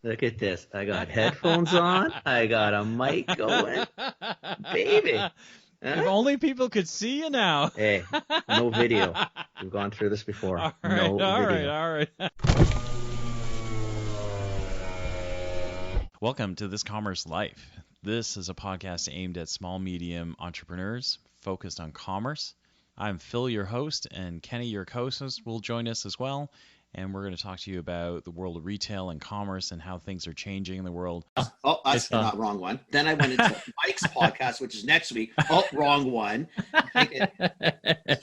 Look at this. I got headphones on. I got a mic going. Baby. If Huh? only people could see you now. Hey, no video. We've gone through this before. All right, No all right, video. all right. Welcome to This Commerce Life. This is a podcast aimed at small, medium entrepreneurs focused on commerce. I'm Phil, your host, and Kenny, your co-host, will join us as well. And we're going to talk to you about the world of retail and commerce and how things are changing in the world. Oh, that's not wrong one. Then I went into Mike's podcast, which is next week. Oh, wrong one.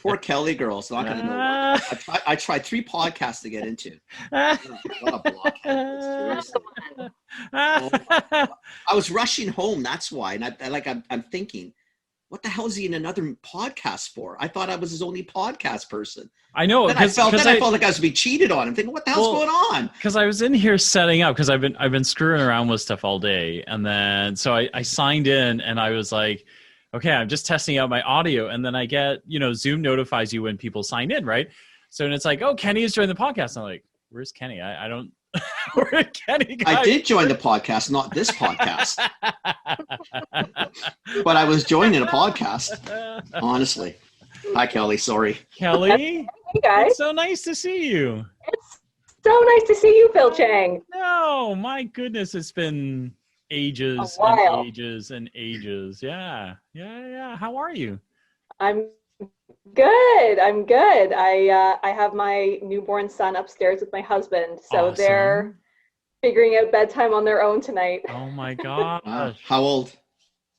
Poor Kelly girl. So I'm not going to know what. I tried 3 podcasts to get into. What a blockhead. Oh, I was rushing home. That's why. And I'm thinking, what the hell is he in another podcast for? I thought I was his only podcast person. I know. Then I felt like I was being cheated on. I'm thinking, what the hell's going on? Because I was in here setting up because I've been screwing around with stuff all day, and then so I signed in and I was like, okay, I'm just testing out my audio, and then I get Zoom notifies you when people sign in, right? So and it's like, oh, Kenny has joined the podcast. And I'm like, where's Kenny? I don't. Where did Kenny go? I did join the podcast, not this podcast, but I was joining a podcast. Honestly. Hi, Kelly. Sorry. Kelly? Hey, guys. It's so nice to see you. It's so nice to see you, Phil Chang. No, my goodness. It's been ages and ages and ages. Yeah. How are you? I'm good. I have my newborn son upstairs with my husband, so Awesome. They're figuring out bedtime on their own tonight. Oh, my gosh. How old?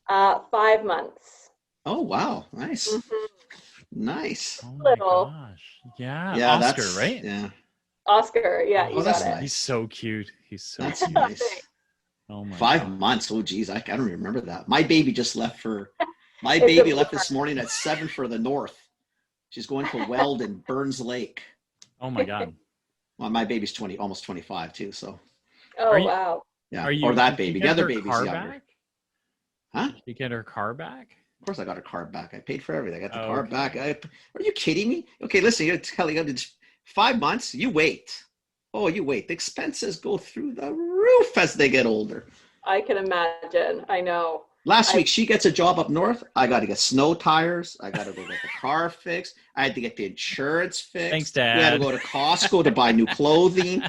5 months. Oh, wow. Nice. Mm-hmm. Nice. Oh, my Little. gosh. Yeah, Yeah, Oscar, that's right? Yeah. Oscar, yeah, Oh, you that's got it. nice. He's so cute. He's so That's cute. nice. Oh, my 5 God. months. Oh, geez. I don't remember that. My baby just left my It's baby a left blur. this morning at 7 for the north. She's going to weld in Burns Lake. Oh, my God. Well, my baby's almost 25 too. So Oh, Are you- wow. yeah. Are you, Or that did you baby. get The other her baby's car younger. back? Huh? Did you get her car back? Of course I got her car back. I paid for everything. I got the Oh, car okay. back. Are you kidding me? Okay, listen, you're telling you 5 months, you wait. Oh, you wait. The expenses go through the roof as they get older. I can imagine. I know. Last week, she gets a job up north. I got to get snow tires. I got to go get the car fixed. I had to get the insurance fixed. Thanks, We had to Dad. go to Costco to buy new clothing.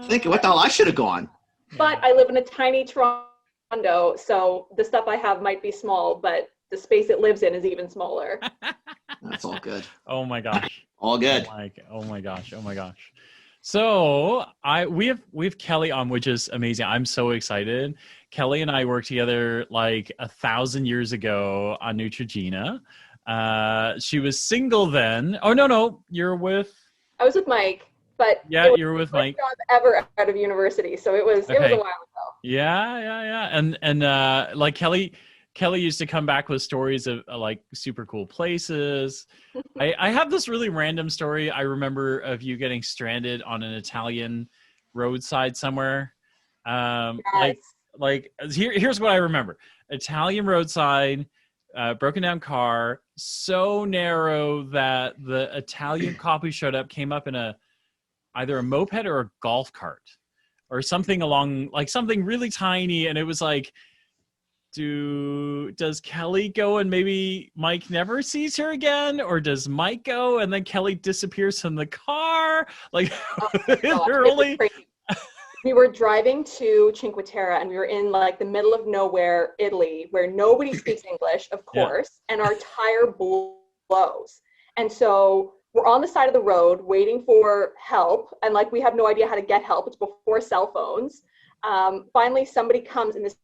Thinking, what the hell? I should have gone. But I live in a tiny Toronto, so the stuff I have might be small, but the space it lives in is even smaller. That's all good. Oh, my gosh. All good. Oh my gosh. So we have Kelly on, which is amazing. I'm so excited. Kelly and I worked together like 1,000 years ago on Neutrogena. She was single then. Oh no, you're with. I was with Mike, but Yeah, it was you're with the Mike. first job ever out of university, so it was a Okay. while ago. Yeah. And like Kelly used to come back with stories of like super cool places. I have this really random story I remember of you getting stranded on an Italian roadside somewhere. Yes. Here's what I remember: Italian roadside, broken down car, so narrow that the Italian cop who showed up came up in either a moped or a golf cart or something along, like something really tiny, and it was like, does Kelly go and maybe Mike never sees her again, or does Mike go and then Kelly disappears from the car? Like, Oh, literally. crazy. We were driving to Cinque Terre, and we were in like the middle of nowhere, Italy, where nobody speaks English, of course, and our tire blows. And so we're on the side of the road waiting for help, and like we have no idea how to get help. It's before cell phones. Finally, somebody comes in this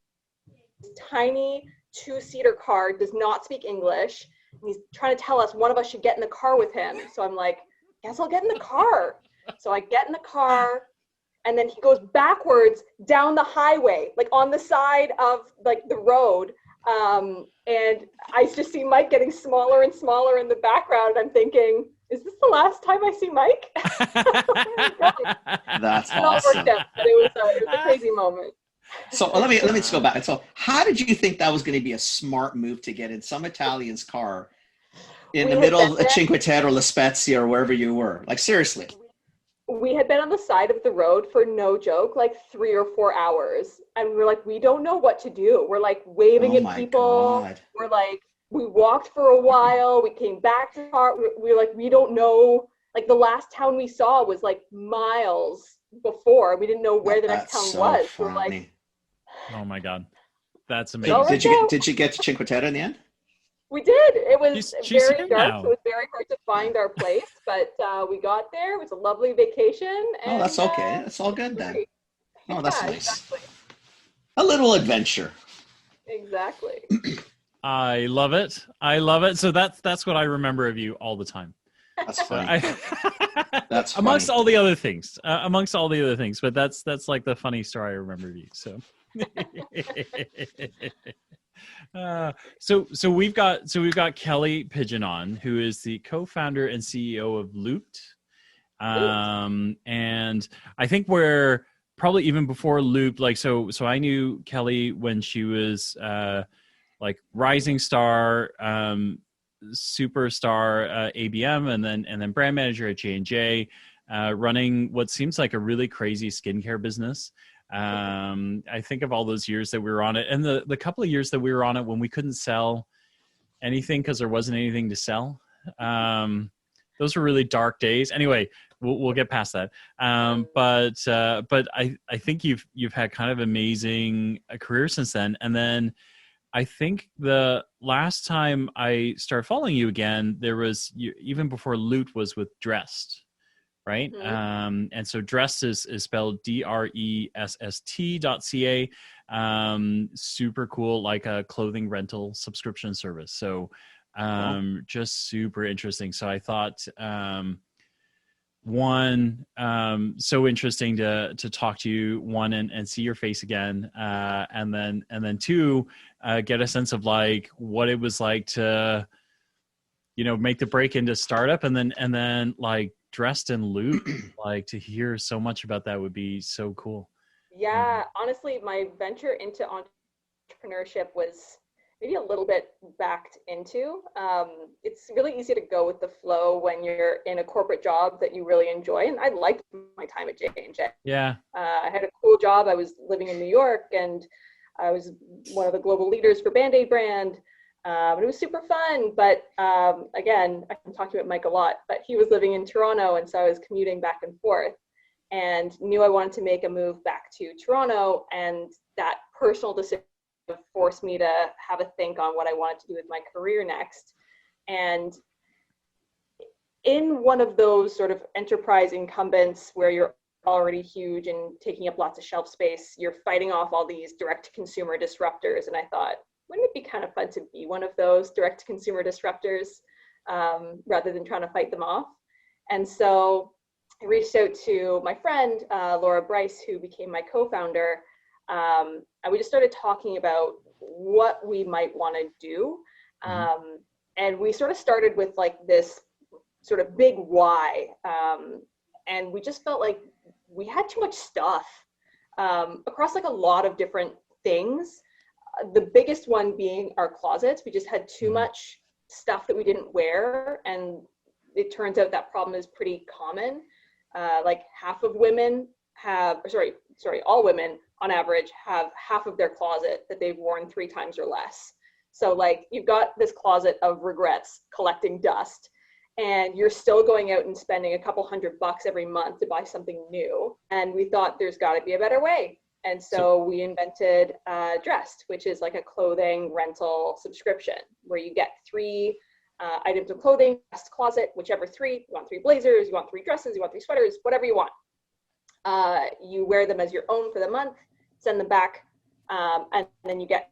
tiny 2-seater car, does not speak English, and he's trying to tell us one of us should get in the car with him. So I'm like, guess I'll get in the car. So I get in the car, and then he goes backwards down the highway, like on the side of like the road. And I just see Mike getting smaller and smaller in the background. I'm thinking, is this the last time I see Mike? That's It all awesome. worked out, but it was a crazy moment. So let me just go back. So how did you think that was going to be a smart move to get in some Italian's car in We the had middle been of there. Cinque Terre or La Spezia or wherever you were? Like seriously. we had been on the side of the road for no joke, like 3 or 4 hours. And we're like, we don't know what to do. We're like waving Oh at my people. God. We're like, we walked for a while. We came back to the car. We're like, we don't know. Like the last town we saw was like miles before. We didn't know where the next That's town was. so We're like, funny. Oh my God. That's Did, amazing. All right. did you get to Cinque Terre in the end? we did. It was She's very here dark, now. so it was very hard to find our place. But we got there. It was a lovely vacation. And, Oh, that's okay. That's all good then. great. Oh, that's Yeah, nice. Exactly. A little adventure. Exactly. I love it. I love it. So that's what I remember of you all the time. That's So funny. That's funny. amongst all the other things, but that's like the funny story I remember of you. So, so we've got Kelly Pigeon on, who is the co-founder and CEO of Loopt, and I think we're probably even before Loopt. Like so I knew Kelly when she was like rising star, superstar ABM, and then brand manager at J&J, running what seems like a really crazy skincare business. I think of all those years that we were on it, and the couple of years that we were on it when we couldn't sell anything because there wasn't anything to sell. Those were really dark days. Anyway, we'll get past that. But I think you've had kind of amazing career since then, and then I think the last time I started following you again, there was even before Loopt was with Dresst, right? Mm-hmm. And so Dresst is spelled DRESST.ca. Super cool, like a clothing rental subscription service. So just super interesting. So I thought one, so interesting to talk to you, one, and see your face again, and then two, get a sense of like what it was like to, make the break into startup, and then like Dresst and Loopt. Like to hear so much about that would be so cool. Yeah, honestly, my venture into entrepreneurship was maybe a little bit backed into. It's really easy to go with the flow when you're in a corporate job that you really enjoy. And I liked my time at J&J. Yeah. I had a cool job. I was living in New York, and I was one of the global leaders for Band-Aid brand. It was super fun. But again, I can talk about Mike a lot, but he was living in Toronto, and so I was commuting back and forth and knew I wanted to make a move back to Toronto. And that personal decision forced me to have a think on what I wanted to do with my career next. And in one of those sort of enterprise incumbents where you're already huge and taking up lots of shelf space, you're fighting off all these direct-to-consumer disruptors. And I thought, wouldn't it be kind of fun to be one of those direct-to-consumer disruptors rather than trying to fight them off? And so I reached out to my friend, Laura Bryce, who became my co-founder. And we just started talking about what we might want to do. And we sort of started with like this sort of big why. And we just felt like we had too much stuff across like a lot of different things. The biggest one being our closets. We just had too much stuff that we didn't wear. And it turns out that problem is pretty common. Like half of women have, all women on average have half of their closet that they've worn 3 times or less. So like you've got this closet of regrets collecting dust, and you're still going out and spending a couple $100 every month to buy something new. And we thought there's got to be a better way. And so we invented Dresst, which is like a clothing rental subscription where you get 3 items of clothing, best closet, whichever 3. You want 3 blazers, you want 3 dresses, you want 3 sweaters, whatever you want. You wear them as your own for the month, send them back, and then you get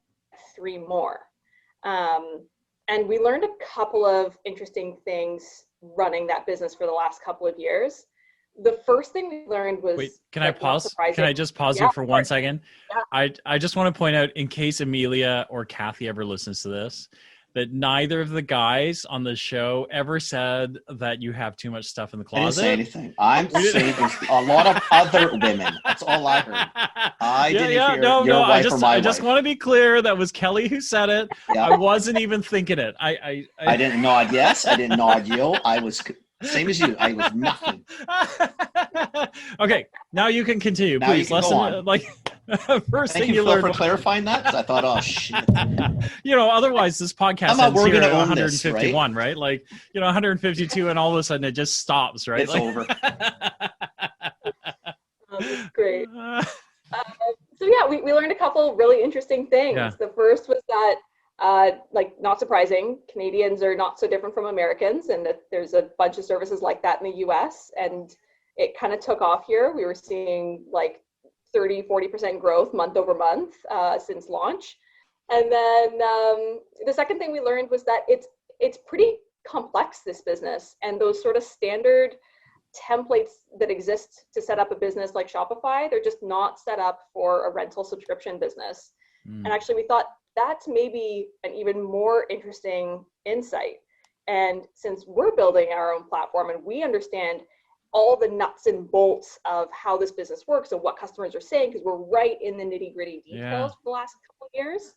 3 more. And we learned a couple of interesting things running that business for the last couple of years. The first thing we learned was— Wait, can I pause? Can I just pause you for 1 second? Yeah. I just want to point out, in case Amelia or Kathy ever listens to this, that neither of the guys on the show ever said that you have too much stuff in the closet. I didn't say anything. I'm saying there's a lot of other women. That's all I heard. I didn't hear your wife or my I just wife. want to be clear. That was Kelly who said it. Yeah. I wasn't even thinking it. I didn't nod yes. I didn't nod you. I was Same as you. I was nothing. Okay, now you can continue. Now you Please, can go on. First Thank thing you, you Phil, learned. for clarifying that, because I thought, oh shit. Otherwise this podcast Somehow ends we're here gonna at own this, 151, right? 152, and all of a sudden it just stops, right? It's over. Great. So yeah, we learned a couple really interesting things. Yeah. The first was that, not surprising, Canadians are not so different from Americans, and that there's a bunch of services like that in the US, and it kind of took off here. We were seeing 30-40% growth month over month since launch. And then the second thing we learned was that it's pretty complex, this business, and those sort of standard templates that exist to set up a business like Shopify, they're just not set up for a rental subscription business. And actually we thought that's maybe an even more interesting insight. And since we're building our own platform and we understand all the nuts and bolts of how this business works and what customers are saying, because we're right in the nitty-gritty details for the last couple of years,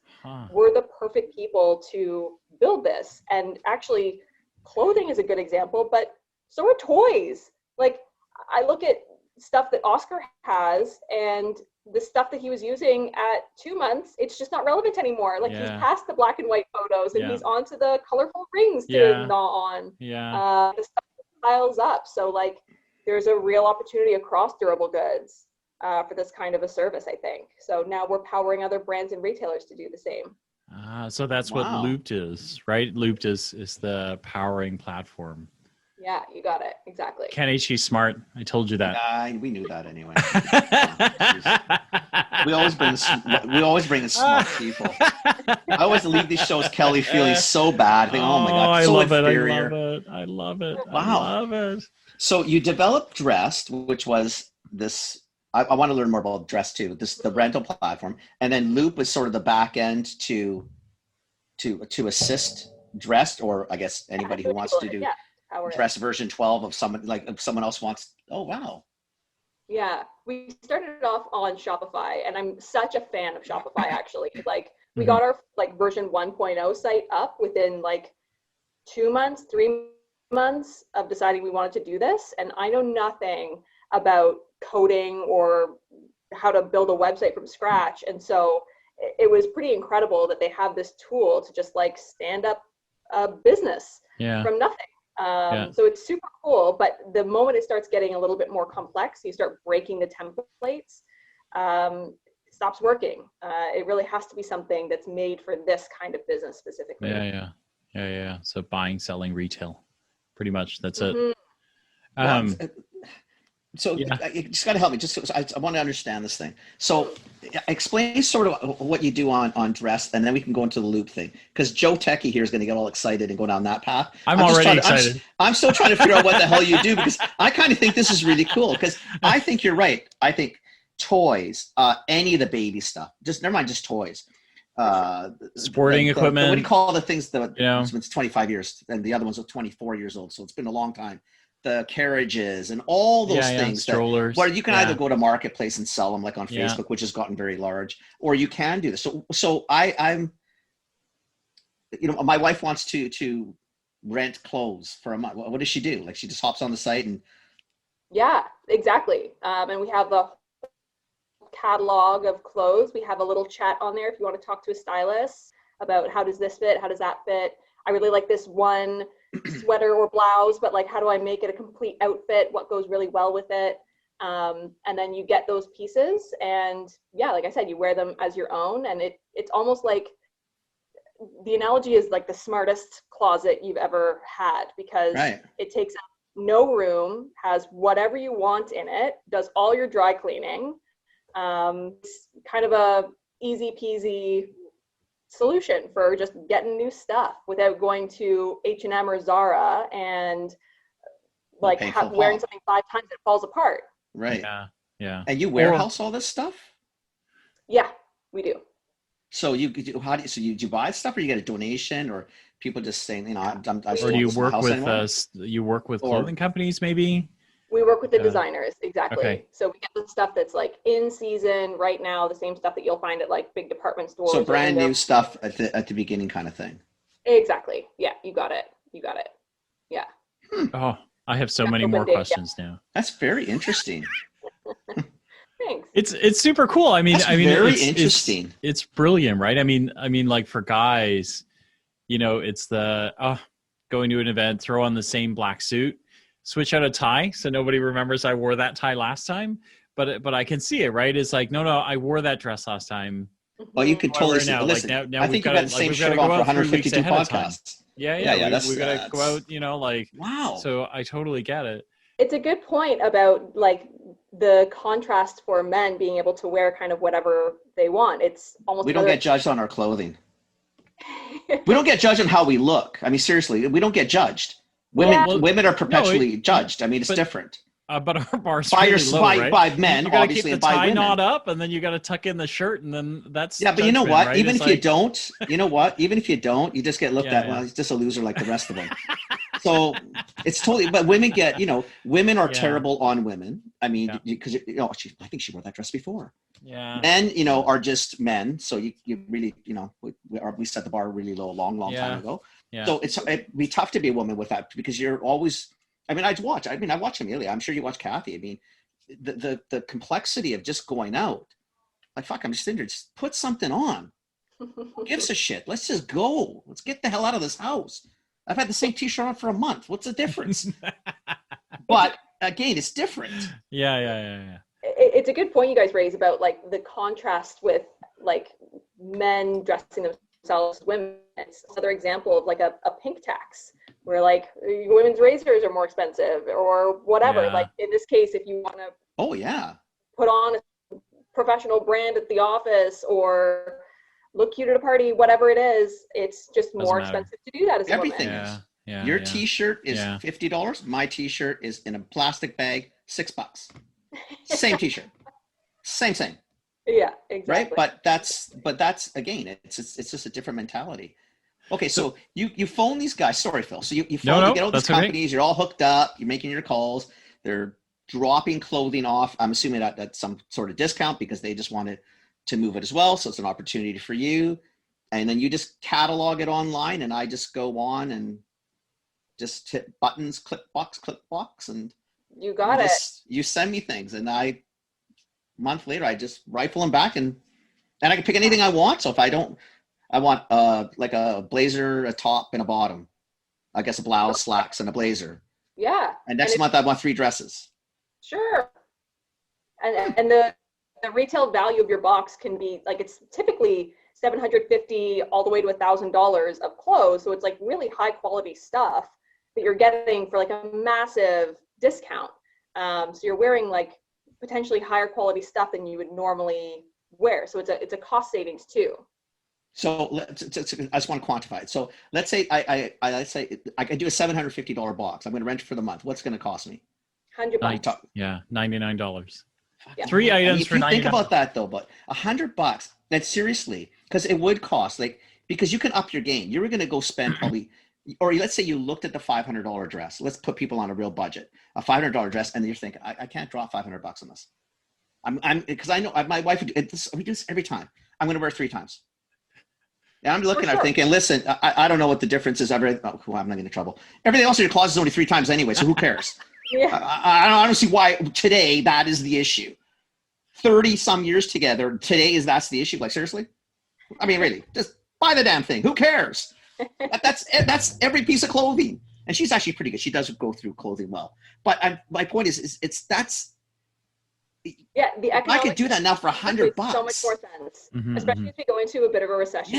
we're the perfect people to build this. And actually clothing is a good example, but so are toys. I look at stuff that Oscar has, and the stuff that he was using at 2 months, it's just not relevant anymore. He's past the black and white photos, and he's onto the colorful rings to gnaw on. The stuff piles up. So there's a real opportunity across durable goods for this kind of a service, I think. So now we're powering other brands and retailers to do the same. So that's what Loopt is, right? Loopt is the powering platform. Yeah, you got it. Exactly. Ken H. He's smart. I told you that. We knew that anyway. We always bring in smart people. I always leave these shows, Kelly, feeling so bad. I think, oh my God, so inferior. I love it. Wow. I love it. So you developed Dresst, which was this. I want to learn more about Dresst too. The rental platform, and then Loop was sort of the back end to assist Dresst, or I guess anybody who wants to do Dresst version 12 of if someone else wants. Oh wow. Yeah, we started off on Shopify, and I'm such a fan of Shopify actually. We got our version 1.0 site up within 2 months, 3 months of deciding we wanted to do this, and I know nothing about coding or how to build a website from scratch, and so it was pretty incredible that they have this tool to just stand up a business from nothing. So it's super cool, but the moment it starts getting a little bit more complex, you start breaking the templates, it stops working. It really has to be something that's made for this kind of business specifically. Yeah. So buying, selling, retail, pretty much. That's it. So you just got to help me. I want to understand this thing. So explain sort of what you do on Dresst, and then we can go into the Loop thing. Because Joe Techie here is going to get all excited and go down that path. I'm already excited. I'm still trying to figure out what the hell you do, because I kind of think this is really cool. Because I think you're right. I think toys, any of the baby stuff, never mind just toys. Sporting equipment. What do you call the things that it's 25 years, and the other ones are 24 years old. So it's been a long time. The carriages and all those things, strollers, where you can either go to marketplace and sell them on Facebook, which has gotten very large, or you can do this. So I'm, my wife wants to rent clothes for a month. What does she do? She just hops on the site and. Yeah, exactly. And we have a catalog of clothes. We have a little chat on there if you want to talk to a stylist about how does this fit, how does that fit. I really like this one sweater or blouse, but how do I make it a complete outfit? What goes really well with it? And then you get those pieces, and like I said, you wear them as your own, and it's almost like the analogy is the smartest closet you've ever had, because it takes up no room, has whatever you want in it, does all your dry cleaning. It's kind of a easy peasy solution for just getting new stuff without going to H&M or Zara and wearing something 5 times and it falls apart. Right. Yeah. And you warehouse all this stuff? Yeah, we do. So do you buy stuff, or you get a donation, or people just saying, or do you work with clothing companies maybe? We work with the designers, exactly. Okay. So we get the stuff that's in season right now, the same stuff that you'll find at big department stores. So brand new stuff at the beginning kind of thing. Exactly. Yeah, you got it. Yeah. Oh, I have so many more questions now. That's very interesting. Thanks. It's super cool. I mean, very interesting. It's brilliant, right? I mean, like for guys, it's the going to an event, throw on the same black suit, switch out a tie so nobody remembers I wore that tie last time. But I can see it, right? It's like, no, I wore that dress last time. Well, you could totally see. Now. Listen, like now I think you've got the same shirt on for 152 podcasts. Yeah. We gotta go out, wow. So I totally get it. It's a good point about like the contrast for men being able to wear kind of whatever they want. It's almost we don't get judged on our clothing. We don't get judged on how we look. I mean, seriously, we don't get judged. Women are perpetually judged. I mean, it's different. But our bar's by really low, right? by men, you gotta obviously, keep the and by tie women. knot up, and then you got to tuck in the shirt, and then that's but you know what? right? Even it's if you don't, you just get looked at. Yeah. Well, he's just a loser like the rest of them. So it's totally. But women get, women are terrible on women. I mean, because I think she wore that dress before. Yeah. Men, are just men. So you really, we set the bar really low a long time ago. Yeah. So it'd be tough to be a woman with that because you're always. I mean, I watch Amelia. I'm sure you watch Kathy. I mean, the complexity of just going out. Like, fuck, I'm just in there. Just put something on. Who gives a shit? Let's just go. Let's get the hell out of this house. I've had the same t-shirt on for a month. What's the difference? But again, it's different. Yeah. It's a good point you guys raise about like the contrast with like men dressing themselves as women. It's another example of like a pink tax. Where like women's razors are more expensive or whatever. Yeah. Like in this case, if you want to put on a professional brand at the office or look cute at a party, whatever it is, it's just more expensive to do that as a woman. Everything is. Your t-shirt is $50. My t-shirt is in a plastic bag, $6. Same t-shirt. Same. Yeah, exactly. Right? But that's again, it's just a different mentality. Okay, so you phone these guys. Sorry, Phil. So you phone, you get all these companies. Okay. You're all hooked up. You're making your calls. They're dropping clothing off. I'm assuming at some sort of discount because they just wanted to move it as well. So it's an opportunity for you. And then you just catalog it online, and I just go on and just hit buttons, click box, and you got it. You send me things, and a month later I just rifle them back, and I can pick anything I want. So if I don't. I want like a blazer, a top, and a bottom. I guess a blouse, slacks, and a blazer. Yeah. And next month I want 3 dresses. Sure. And the retail value of your box can be like it's typically $750 all the way to $1,000 of clothes. So it's like really high quality stuff that you're getting for like a massive discount. So you're wearing like potentially higher quality stuff than you would normally wear. So it's a cost savings too. So I just want to quantify it. So let's say I do a $750 box. I'm going to rent it for the month. What's going to cost me? $100. Yeah, $99. Yeah. 3 items for $99. Think about that though, but $100. And seriously, because it would cost because you can up your game. You were going to go spend probably, or let's say you looked at the $500 dress. Let's put people on a real budget. A $500 dress, and you're thinking, I can't drop $500 on this. I'm because I know my wife we do this every time. I'm going to wear it 3 times. And I'm looking at her thinking, listen, I don't know what the difference is. I'm not getting in trouble. Everything else in your closet is only 3 times anyway, so who cares? I don't see why today that is the issue. 30 some years together, that's the issue. Like, seriously? I mean, really, just buy the damn thing. Who cares? That's every piece of clothing. And she's actually pretty good. She does go through clothing well. But my point is the economics. I could do that now for $100. So much more sense, especially if we go into a bit of a recession.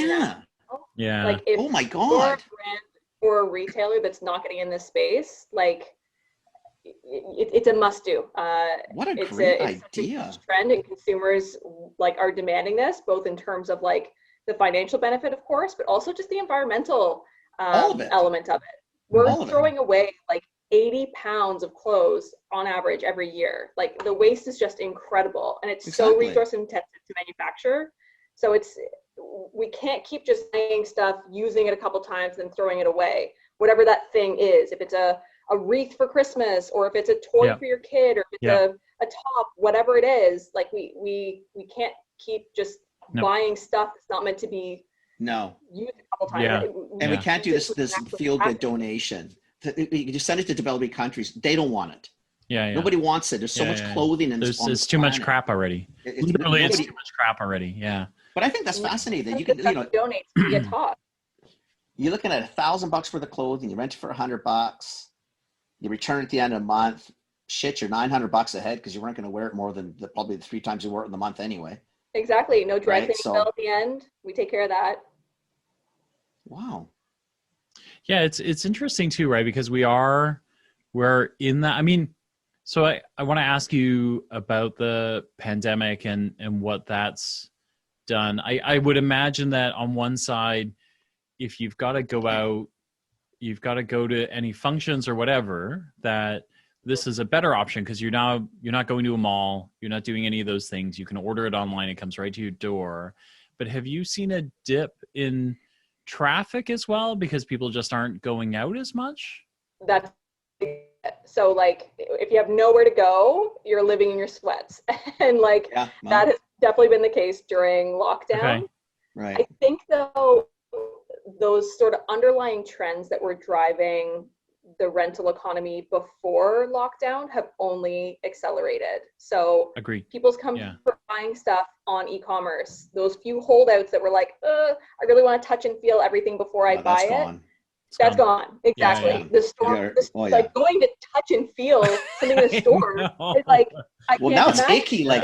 Yeah. Like if oh my God. You're a brand or a retailer that's not getting in this space, like it's a must do. What a great idea! Such a trend, and consumers like are demanding this, both in terms of like the financial benefit, of course, but also just the environmental element of it. We're throwing away like 80 pounds of clothes on average every year. Like the waste is just incredible, and it's so resource intensive to manufacture. So we can't keep just buying stuff, using it a couple times, then throwing it away. Whatever that thing is, if it's a wreath for Christmas, or if it's a toy for your kid, or if it's a top, whatever it is, like we can't keep just buying stuff that's not meant to be used a couple times. And we can't do this feel good donation. you send it to developing countries. They don't want it. Yeah. Nobody wants it. There's so much clothing in this. There's too much crap already. Literally, it's too much crap already. Yeah. But I think that's fascinating. You can, donate to get taught. You're looking at $1,000 for the clothing. You rent it for $100. You return at the end of the month. Shit, you're $900 ahead because you weren't going to wear it more than probably the 3 times you wore it in the month anyway. Exactly. No dry cleaning bill at the end. We take care of that. Wow. Yeah, it's interesting too, right? Because we're in that. I mean, so I want to ask you about the pandemic and what that's done. I would imagine that on one side, if you've got to go out, you've got to go to any functions or whatever, that this is a better option because you're not going to a mall, you're not doing any of those things. You can order it online, it comes right to your door. But have you seen a dip in traffic as well because people just aren't going out as much? That's so like if you have nowhere to go, you're living in your sweats. And like that has definitely been the case during lockdown. Okay. Right. I think though those sort of underlying trends that were driving the rental economy before lockdown have only accelerated. So people's comfort buying stuff on e-commerce, those few holdouts that were like, I really want to touch and feel everything before I buy it. That's gone. Exactly. The store, like going to touch and feel something in the store is like, well, now it's icky. Like,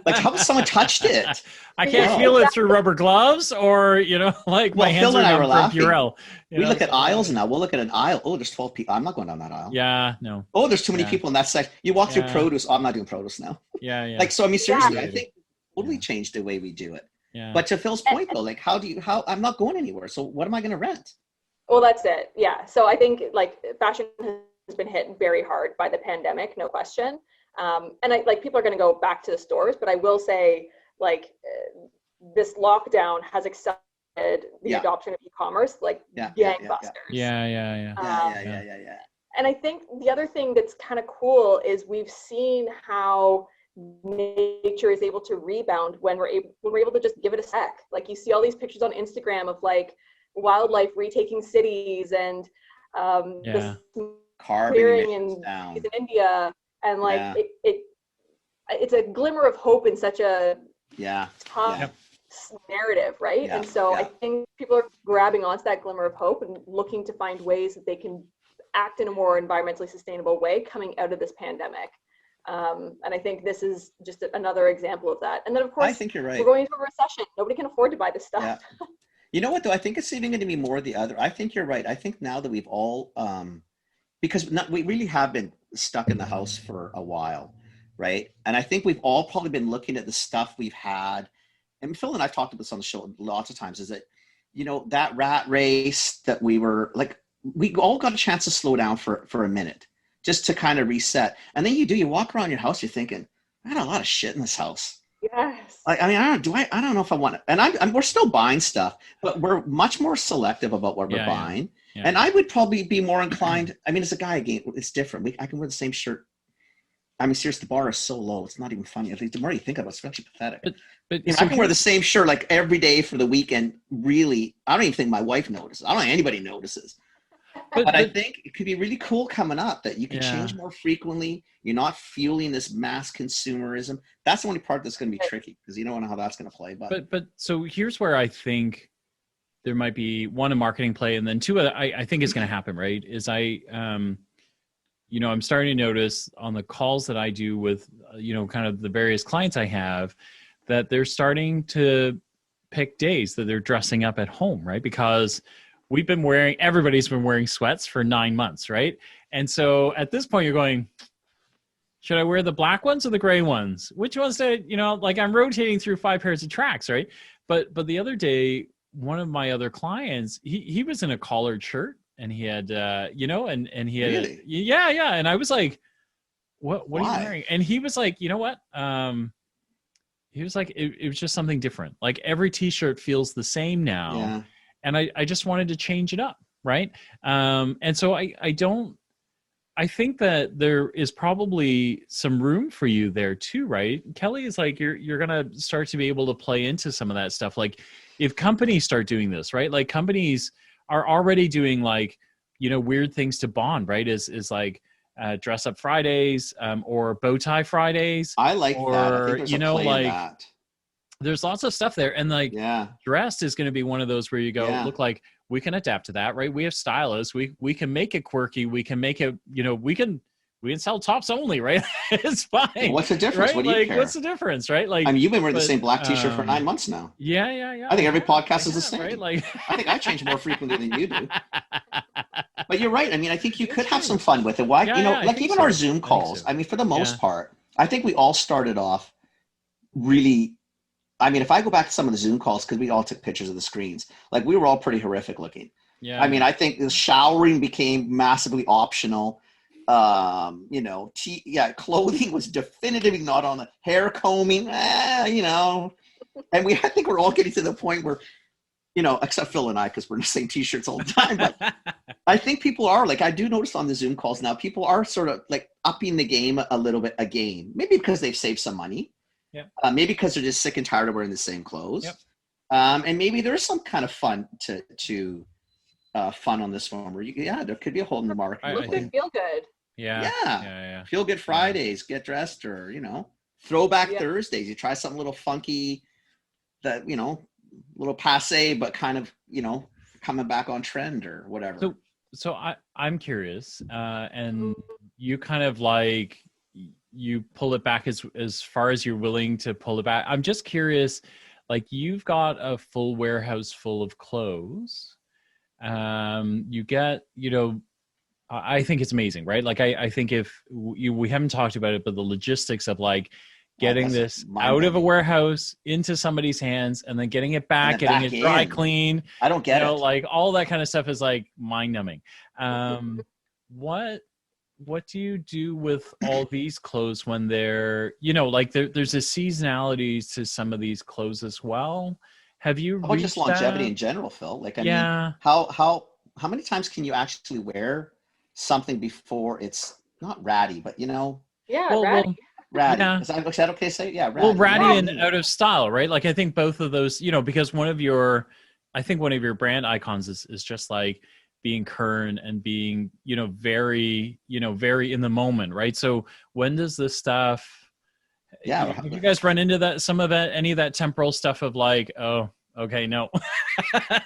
like how someone touched it? I can't feel it through rubber gloves or, like my hands are numb from Purell. We look at aisles now. We'll look at an aisle. Oh, there's 12 people. I'm not going down that aisle. Yeah, no. Oh, there's too many people in that section. You walk through produce. Oh, I'm not doing produce now. Yeah. Like, so, I mean, seriously, I think totally changed the way we do it. Yeah. But to Phil's point, though, like, how I'm not going anywhere. So what am I going to rent? Well, that's it. Yeah. So I think like fashion has been hit very hard by the pandemic, no question. And people are going to go back to the stores, but I will say like this lockdown has accelerated the adoption of e-commerce, like gangbusters. Yeah. And I think the other thing that's kind of cool is we've seen how nature is able to rebound when we're able to just give it a sec. Like you see all these pictures on Instagram of like wildlife retaking cities and this clearing in India, and like it's a glimmer of hope in such a tough narrative, right? And so I think people are grabbing onto that glimmer of hope and looking to find ways that they can act in a more environmentally sustainable way coming out of this pandemic. And I think this is just another example of that. And then of course, I think you're right. We're going into a recession. Nobody can afford to buy this stuff. Yeah. You know what, though? I think it's even going to be more the other. I think you're right. I think now that we've all, because we really have been stuck in the house for a while, right? And I think we've all probably been looking at the stuff we've had. And Phil and I've talked about this on the show lots of times, is that, that rat race that we were like, we all got a chance to slow down for a minute just to kind of reset. And then you walk around your house, you're thinking, I got a lot of shit in this house. Yes. I mean, I don't know if I want it. And we're still buying stuff, but we're much more selective about what we're buying. Yeah. And I would probably be more inclined. I mean, as a guy, again, it's different. I can wear the same shirt. I mean, seriously, the bar is so low. It's not even funny. At least the more you think about it, it's actually pathetic. But I can wear the same shirt like every day for the weekend. Really, I don't even think my wife notices. I don't think anybody notices. But I think it could be really cool coming up that you can change more frequently. You're not fueling this mass consumerism. That's the only part that's going to be tricky because you don't know how that's going to play. But so here's where I think there might be one, a marketing play, and then two, I think is going to happen, right? Is I'm starting to notice on the calls that I do with, kind of the various clients I have, that they're starting to pick days that they're dressing up at home, right? Because everybody's been wearing sweats for 9 months, right? And so at this point you're going, should I wear the black ones or the gray ones? Which ones like I'm rotating through 5 pairs of tracks, right? But the other day, one of my other clients, he was in a collared shirt and he had, and he had, really? And I was like, what are you wearing? And he was like, you know what? He was like, it was just something different. Like every t-shirt feels the same now. Yeah. And I just wanted to change it up, right? And so I think that there is probably some room for you there too, right? Kelly is like, you're going to start to be able to play into some of that stuff. Like if companies start doing this, right? Like companies are already doing like weird things to bond, right? Is like dress up Fridays, or bow tie Fridays. I like or, that. I think there's a play in like that. there's lots of stuff there. And like Dresst is going to be one of those where you go, look, like we can adapt to that, right? We have stylists. We can make it quirky. We can make it, we can sell tops only, right? It's fine. What's the difference? Right? What do you care? What's the difference, right? Like, I mean, you've been wearing the same black t-shirt for 9 months now. Yeah. I think every podcast is the same. Right? Like, I think I change more frequently than you do. But you're right. I mean, I think you could have some fun with it. Why? Like even our Zoom calls. I mean, for the most part, I think we all started off really. I mean, if I go back to some of the Zoom calls, because we all took pictures of the screens, like we were all pretty horrific looking. Yeah. I mean, I think the showering became massively optional. Clothing was definitively not on the hair combing, and I think we're all getting to the point where, except Phil and I, because we're in the same t-shirts all the time, but I think people are like, I do notice on the Zoom calls now, people are sort of like upping the game a little bit again, maybe because they've saved some money. Yeah. Maybe because they're just sick and tired of wearing the same clothes. Yep. And maybe there is some kind of fun to fun on this one where there could be a hole in the market. It could feel good. Yeah. Feel good Fridays, get dressed, or throwback Thursdays. You try something a little funky, that little passe, but kind of coming back on trend or whatever. So I'm curious, and you kind of like you pull it back as far as you're willing to pull it back. I'm just curious, like you've got a full warehouse full of clothes. You get I think it's amazing, right? Like I think if we haven't talked about it, but the logistics of like getting this out of a warehouse into somebody's hands and then getting it back, getting it dry clean. I don't get it. Like all that kind of stuff is like mind numbing. What do you do with all these clothes when they're, like there's a seasonality to some of these clothes as well? Have you reached just longevity in general, Phil? Like, I mean, how many times can you actually wear something before it's not ratty, but ratty. Ratty. Yeah. Is that okay to say? Yeah, ratty. Well, ratty and out of style, right? Like I think both of those, because one of your brand icons is just like being current and being, very in the moment, right? So when does this stuff, have you guys run into any of that temporal stuff of like, oh, okay, no.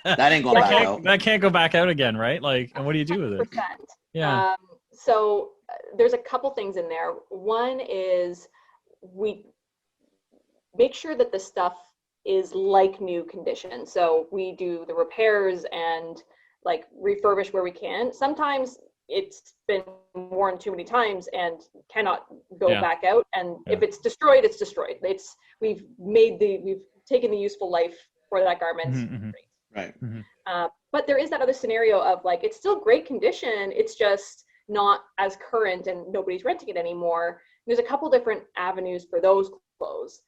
That ain't going back out. That can't go back out again, right? Like, and what do you do with it? 100%. Yeah. So there's a couple things in there. One is we make sure that the stuff is like new condition. So we do the repairs and like refurbish where we can. Sometimes it's been worn too many times and cannot go back out. And if it's destroyed, it's destroyed. We've taken the useful life for that garment. Mm-hmm. Right. Mm-hmm. But there is that other scenario of like, it's still great condition. It's just not as current and nobody's renting it anymore. There's a couple different avenues for those clothes.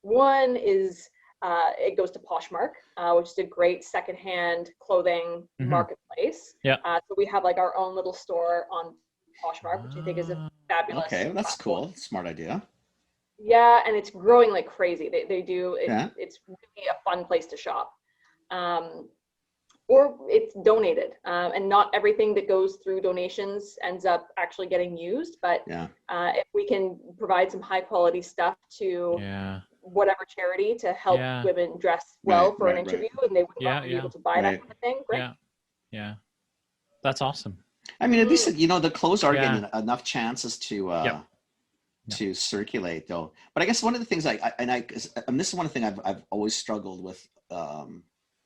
One is it goes to Poshmark, which is a great secondhand clothing marketplace. Yeah. So we have like our own little store on Poshmark, which I think is a fabulous. Okay, that's cool. Smart idea. Yeah, and it's growing like crazy. They do. It's really a fun place to shop. Or it's donated, and not everything that goes through donations ends up actually getting used. But if we can provide some high quality stuff to whatever charity to help women dress well for an interview, and they would not be able to buy that kind of thing. Great. Yeah, that's awesome. I mean, at least the clothes are getting enough chances to circulate, though. But I guess one of the things and this is one thing I've always struggled with.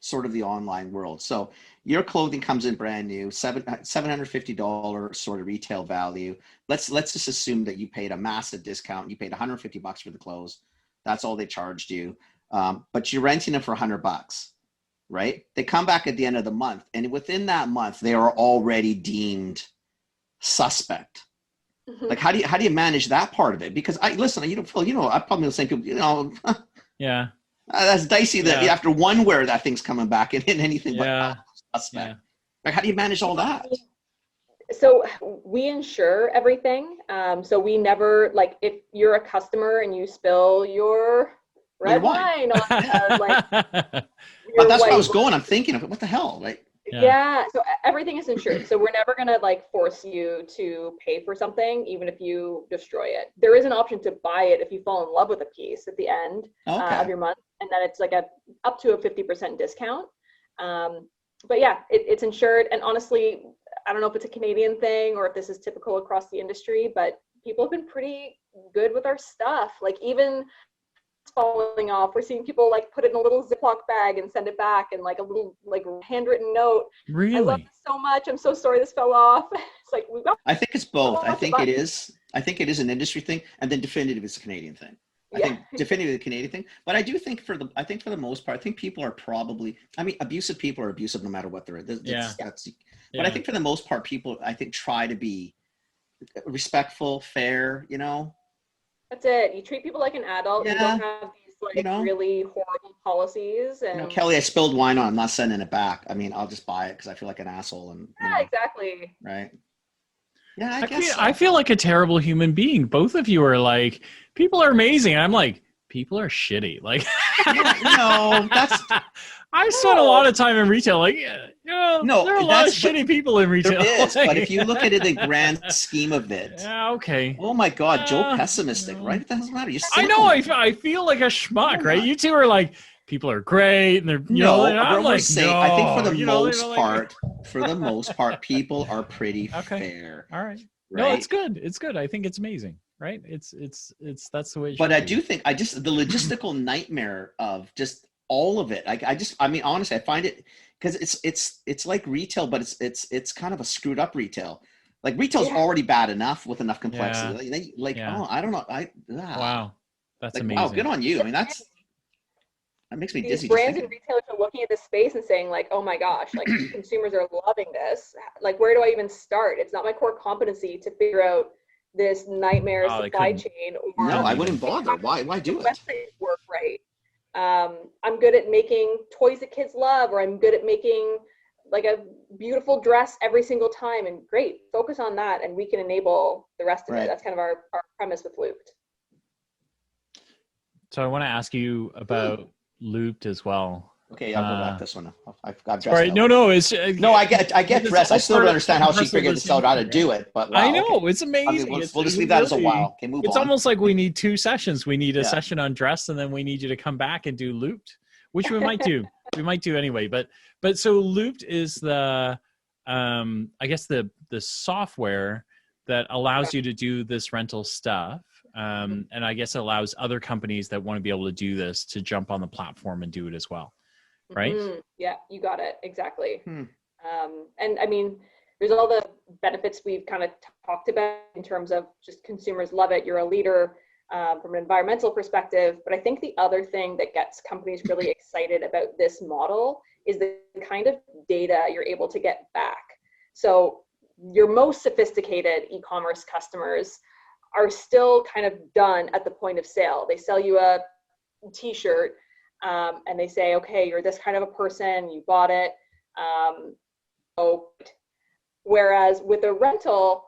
Sort of the online world. So your clothing comes in brand new, $750 sort of retail value. Let's just assume that you paid a massive discount. You paid $150 for the clothes. That's all they charged you. But you're renting them for $100, right? They come back at the end of the month, and within that month, they are already deemed suspect. Mm-hmm. Like, how do you manage that part of it? Because Phil, I'm probably the same people, Yeah. That's dicey that after one wear that thing's coming back and anything but suspect. Like, how do you manage all that? So we insure everything. So we never, like, if you're a customer and you spill your red wine on but that's where I was going. I'm thinking of it. What the hell? Like, Yeah, so everything is insured. So we're never gonna like force you to pay for something, even if you destroy it. There is an option to buy it if you fall in love with a piece at the end Okay. of your month, and then it's like a up to a 50% discount. But yeah, it's insured. And honestly, I don't know if it's a Canadian thing or if this is typical across the industry, but people have been pretty good with our stuff. Like even falling off, we're seeing people like put it in a little Ziploc bag and send it back, and like a little like handwritten note. I love Really? this so much. I'm so sorry this fell off. It's like we've got. I think it's both. I think fun. it is. I think it is an industry thing, and then definitive is a Canadian thing. I think definitive is a Canadian thing, but I do think for the most part, I think people are probably. I mean, abusive people are abusive no matter what they're. But I think for the most part, people I think try to be respectful, fair. You know. That's it. You treat people like an adult. Yeah. You don't have these like really horrible policies. And Kelly, I spilled wine on. I'm not sending it back. I mean, I'll just buy it because I feel like an asshole. And exactly. Right. Yeah, I guess. I feel like a terrible human being. Both of you are like, people are amazing. And I'm like, people are shitty. Like, that's. I spent a lot of time in retail. Like, there are a lot of shitty people in retail. There is, but if you look at it in the grand scheme of it. Yeah, okay. Oh my God, Joe pessimistic, right? What the hell's the matter? I know. I feel like a schmuck, right? You two are like, people are great, and they're I'm like, saying, I think for the most part, people are pretty fair. All right. Right? No, it's good. It's good. I think it's amazing. Right? It's that's the way. But I do think the logistical nightmare of just all of it. I mean, honestly, I find it because it's like retail, but it's kind of a screwed up retail. Like retail's already bad enough with enough complexity. I don't know. Wow, that's like, amazing. wow, good on you. I mean, that makes me dizzy. These brands and retailers are looking at this space and saying like, oh my gosh, like consumers are loving this. Like, where do I even start? It's not my core competency to figure out this nightmare supply chain. Or no, I wouldn't bother. Why do it? Websites work right. I'm good at making toys that kids love, or I'm good at making like a beautiful dress every single time. And great, focus on that, and we can enable the rest of it. That's kind of our premise with Loopt. So I want to ask you about Loopt as well. Okay, I'll go back this one. I've got Dresst. Right, no, it's no. I get Dresst. I still don't understand how she figured this out, how to do it. But wow, I know it's amazing. I mean, we'll just leave that as a while. Okay, move on. It's almost like we need two sessions. We need a session on Dresst, and then we need you to come back and do Loopt, which we might do. We might do anyway. But so Loopt is the I guess the software that allows you to do this rental stuff. And I guess it allows other companies that want to be able to do this to jump on the platform and do it as well. Right? Yeah, you got it. Exactly. And I mean, there's all the benefits we've kind of talked about in terms of just consumers love it. You're a leader from an environmental perspective. But I think the other thing that gets companies really excited about this model is the kind of data you're able to get back. So your most sophisticated e-commerce customers are still kind of done at the point of sale. They sell you a t-shirt and they say, okay, you're this kind of a person, you bought it. Whereas with a rental,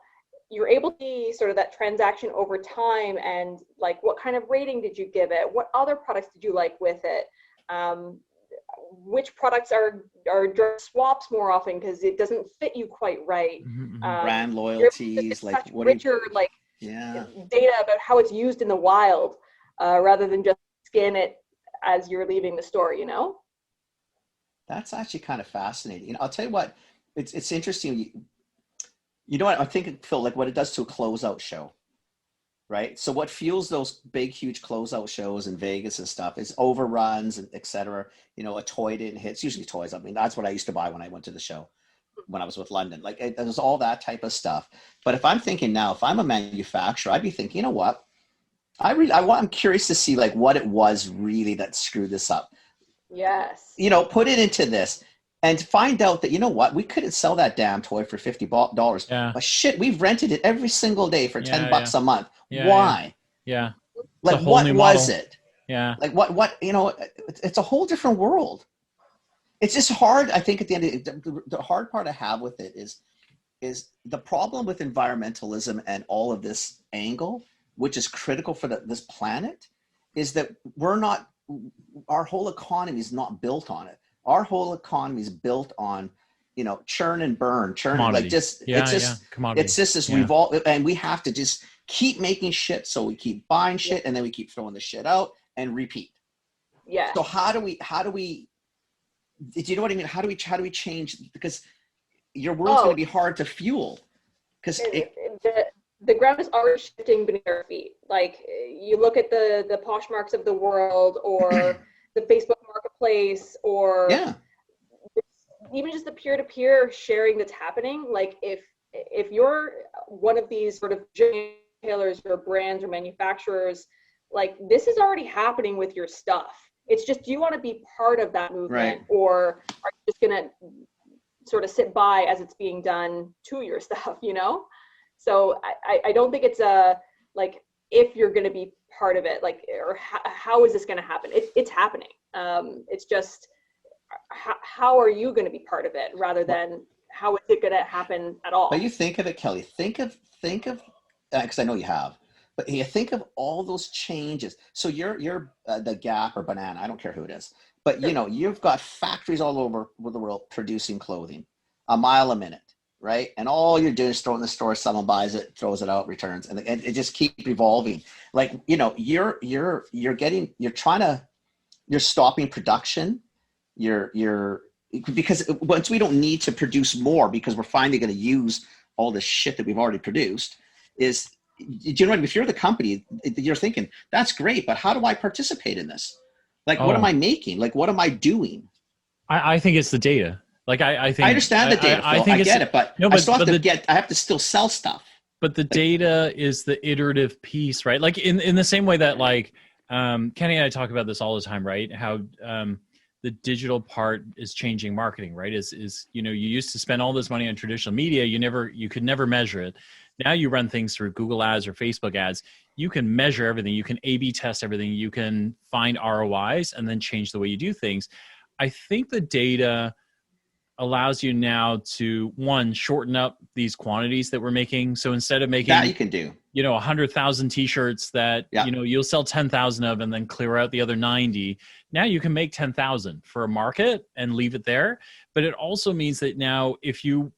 you're able to see sort of that transaction over time and like, what kind of rating did you give it? What other products did you like with it? Which products are swaps more often because it doesn't fit you quite right. Brand loyalties, like what richer, data about how it's used in the wild, rather than just scan it as you're leaving the store, you know? That's actually kind of fascinating. I'll tell you what, it's interesting. You know what I think, Phil, like what it does to a closeout show, right? So what fuels those big, huge closeout shows in Vegas and stuff is overruns and et cetera. You know, a toy didn't hit. It's usually toys. I mean, that's what I used to buy when I went to the show when I was with London. Like there's all that type of stuff. But if I'm thinking now, if I'm a manufacturer, I'd be thinking, you know what? I'm curious to see like what it was really that screwed this up. Yes. You know, put it into this. And find out that, you know what, we couldn't sell that damn toy for $50. Yeah. But shit, we've rented it every single day for $10 a month. Yeah, Why? Yeah. Like, what was it? Yeah. Like, what, you know, it's a whole different world. It's just hard, I think, at the end of it, the hard part I have with it is the problem with environmentalism and all of this angle, which is critical for this planet, is that our whole economy is not built on it. Our whole economy is built on churn and burn, Commodity. like just, Yeah, it's just, commodity. it's just this and we have to just keep making shit. So we keep buying shit and then we keep throwing the shit out and repeat. Yeah. So how do we, do you know what I mean? How do we change? Because your world's going to be hard to fuel. Because the ground is already shifting beneath our feet. Like you look at the Poshmarks of the world, or the Facebook Marketplace, or even just the peer-to-peer sharing that's happening. Like if you're one of these sort of retailers or brands or manufacturers, like this is already happening with your stuff. It's just, do you want to be part of that movement, or are you just gonna sort of sit by as it's being done to your stuff, So I don't think it's like if you're going to be part of it, like, or how is this going to happen? It's happening. It's just how are you going to be part of it, rather than how is it going to happen at all? But you think of it, Kelly. Think of because I know you have. But you think of all those changes. So you're the Gap or Banana, I don't care who it is. But you've got factories all over the world producing clothing, a mile a minute, right? And all you're doing is throw it in the store, someone buys it, throws it out, returns, and it just keeps evolving. Like you're stopping production. Because once we don't need to produce more because we're finally going to use all this shit that we've already produced, if you're the company, you're thinking, that's great, but how do I participate in this? Like, what am I making? Like, what am I doing? I think it's the data. Like, I think I understand the data. I get it, but I still have to I have to still sell stuff. But the data is the iterative piece, right? Like in the same way that like Kenny and I talk about this all the time, right? How the digital part is changing marketing, right? Is you used to spend all this money on traditional media, you could never measure it. Now you run things through Google ads or Facebook ads. You can measure everything. You can A/B test everything. You can find ROIs and then change the way you do things. I think the data allows you now to, one, shorten up these quantities that we're making. So instead of making that you can do, 100,000 t-shirts that, you'll sell 10,000 of and then clear out the other 90. Now you can make 10,000 for a market and leave it there. But it also means that now if you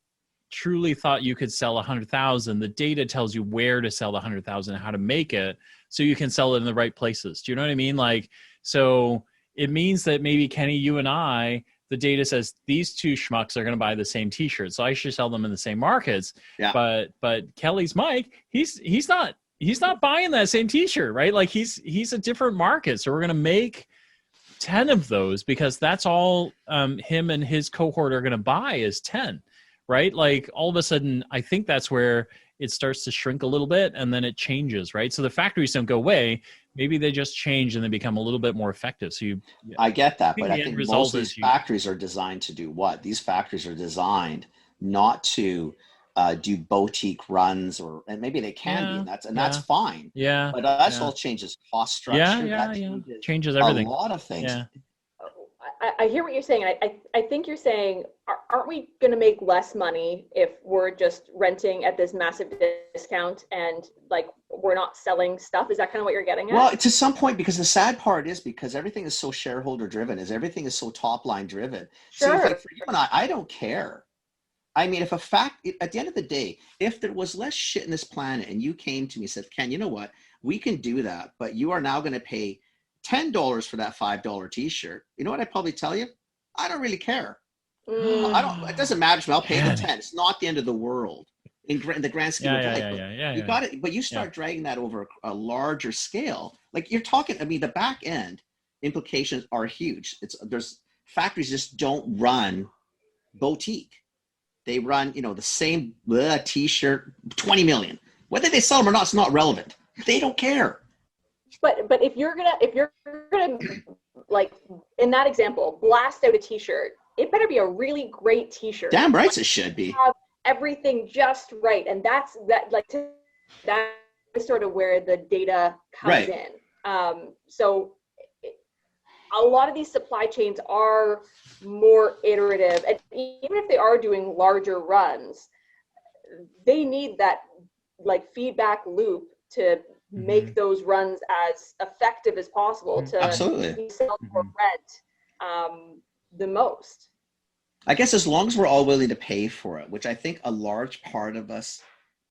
truly thought you could sell 100,000, the data tells you where to sell the 100,000 and how to make it so you can sell it in the right places. Do you know what I mean? Like, so it means that maybe Kenny, you and I, the data says these two schmucks are going to buy the same t-shirt, so I should sell them in the same markets. Yeah. But Kelly's Mike, he's not buying that same t-shirt, right? Like he's a different market, so we're going to make 10 of those because that's all him and his cohort are going to buy is 10. Right? Like all of a sudden, I think that's where it starts to shrink a little bit and then it changes, right? So the factories don't go away. Maybe they just change and they become a little bit more effective. So I get that, but I think most of these factories are designed to do what? These factories are designed not to do boutique runs, and maybe they can be, and that's fine. Yeah. But that all changes cost structure. Changes everything. A lot of things. Yeah. I hear what you're saying. I think you're saying, aren't we going to make less money if we're just renting at this massive discount and like we're not selling stuff? Is that kind of what you're getting at? Well, to some point, because the sad part is because everything is so shareholder driven, everything is so top line driven. Sure. So like for you and I don't care. I mean, at the end of the day, if there was less shit in this planet and you came to me and said, Ken, you know what? We can do that, but you are now going to pay $10 for that $5 t-shirt. You know what I'd probably tell you? I don't really care. It doesn't matter to me. I'll pay the 10. It's not the end of the world in the grand scheme of life. You got it, but you start dragging that over a larger scale. Like you're talking, I mean, the back end implications are huge. There's factories just don't run boutique. They run, the same t-shirt, 20 million. Whether they sell them or not, it's not relevant. They don't care. But if you're gonna like in that example, blast out a t-shirt, it better be a really great t-shirt. Damn right it should be. Have everything just right, and that's sort of where the data comes in. So a lot of these supply chains are more iterative, and even if they are doing larger runs, they need that like feedback loop to make those runs as effective as possible to absolutely sell or rent the most. I guess as long as we're all willing to pay for it, which I think a large part of us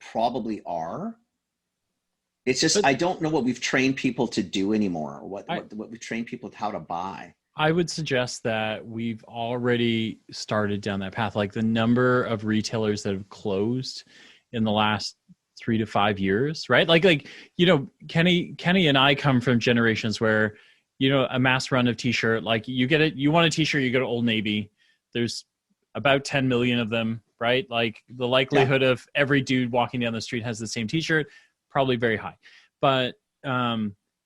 probably are. It's just But I don't know what we've trained people to do anymore, or what we've trained people how to buy. I would suggest that we've already started down that path. Like the number of retailers that have closed in the last 3 to 5 years, right? Like you know, Kenny and I come from generations where, you know, a mass run of t-shirt, like you get it, you want a t-shirt, you go to Old Navy. There's about 10 million of them, right? Like the likelihood of every dude walking down the street has the same t-shirt, probably very high. But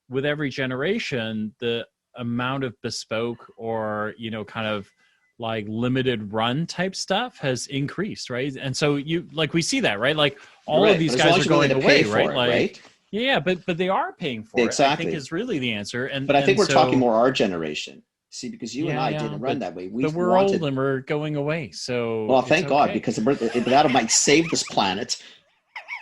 with every generation, the amount of bespoke or, you know, kind of like limited run type stuff has increased, right? And so you like we see that, right? Like all of these guys are going away, right? Like right? yeah, but they are paying for it. I think is really the answer. And but I think we're so, talking more our generation. See, because you and I didn't run that way. But we're old and we're going away. So well, thank God, because that might save this planet.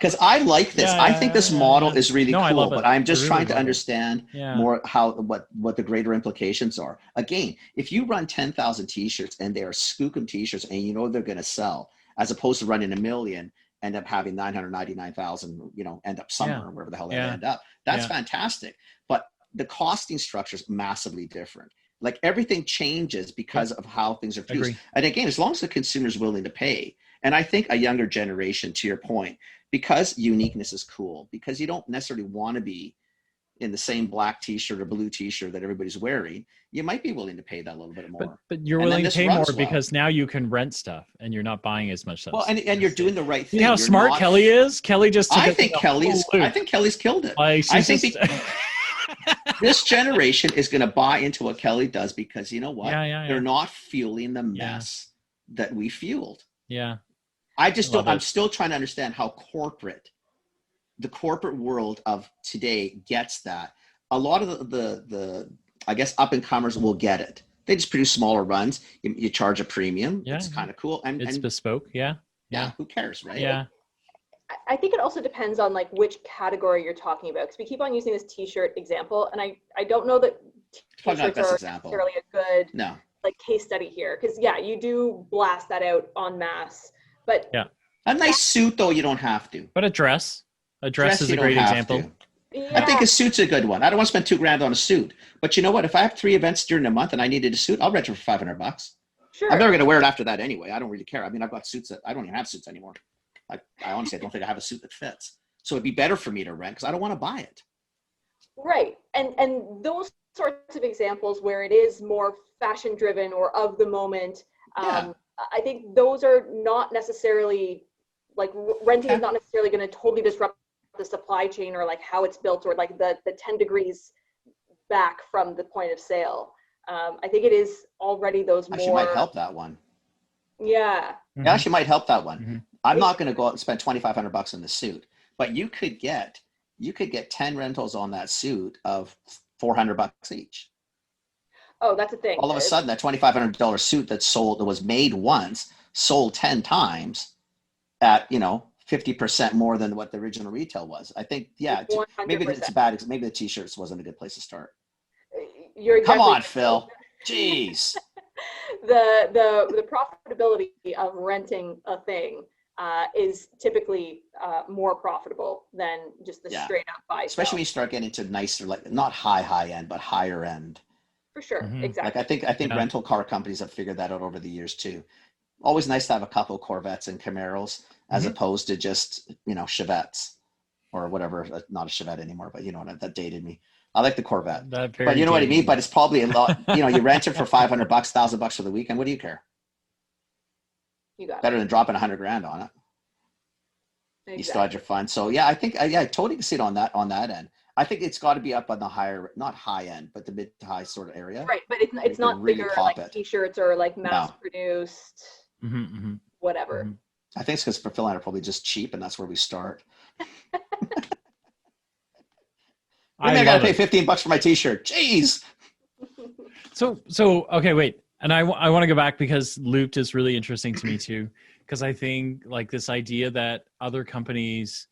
Because I like this. I think this model is really cool, but I'm just trying to understand more what the greater implications are. Again, if you run 10,000 t-shirts and they are skookum t-shirts and you know they're going to sell, as opposed to running 1 million, end up having 999,000, you know, end up somewhere, wherever the hell they end up. That's fantastic. But the costing structure is massively different. Like everything changes because of how things are produced. And again, as long as the consumer is willing to pay, and I think a younger generation, to your point, because uniqueness is cool, because you don't necessarily want to be in the same black t-shirt or blue t-shirt that everybody's wearing, you might be willing to pay that a little bit more. But you're willing to pay more because now you can rent stuff and you're not buying as much stuff. Well, and you're doing the right thing. You know how smart Kelly is? Kelly just took I think Kelly's killed it. Like, I think this generation is going to buy into what Kelly does because you know what? They're not fueling the mess that we fueled. Yeah. I just don't. I'm still trying to understand how the corporate world of today gets that. A lot of the I guess up and comers will get it. They just produce smaller runs. You charge a premium. It's kind of cool, and it's bespoke. Yeah. Who cares, right? Yeah. I think it also depends on like which category you're talking about, because we keep on using this t-shirt example, and I don't know that t-shirts are necessarily a good like case study here, because you do blast that out en masse, but a nice suit though you don't have to. But a dress is a great example. I think a suit's a good one. I don't want to spend $2,000 on a suit, but you know what? If I have 3 events during the month and I needed a suit, I'll rent it for $500. Sure. I'm never going to wear it after that anyway. I don't really care. I mean, I've got suits that I don't even have suits anymore. I honestly don't think I have a suit that fits. So it'd be better for me to rent because I don't want to buy it. Right. And those sorts of examples where it is more fashion driven or of the moment, I think those are not necessarily like renting is not necessarily going to totally disrupt the supply chain or like how it's built or like the 10 degrees back from the point of sale. I think it is already those more. Actually might help that one. Yeah. It actually might help that one. Mm-hmm. I'm not going to go out and spend $2,500 on the suit, but you could get 10 rentals on that suit of $400 each. Oh, that's a thing. All of a sudden, that $2,500 suit that was made once, sold 10 times at 50% more than what the original retail was. I think, maybe it's bad. Maybe the t-shirts wasn't a good place to start. You're exactly Come on, Phil. Jeez. The profitability of renting a thing is typically more profitable than just the straight up buy. Especially when you start getting into nicer, like not high end, but higher end. For sure, exactly. Like I think rental car companies have figured that out over the years too. Always nice to have a couple of Corvettes and Camaros as opposed to just Chevettes or whatever. Not a Chevette anymore, but that dated me. I like the Corvette, but you know what I mean. But it's probably a lot. You rent it for $500, $1,000 for the weekend. What do you care? You got better than dropping $100,000 on it. Exactly. You still had your fun. So I think I totally can see it on that end. I think it's got to be up on the higher, not high end, but the mid to high sort of area. Right, but it's not really bigger like t-shirts or like mass produced, whatever. Mm-hmm. I think it's because Phil and I are probably just cheap, and that's where we start. I got to pay $15 for my t-shirt. Jeez. So okay, wait. And I want to go back because Loopt is really interesting to me too, because I think like this idea that other companies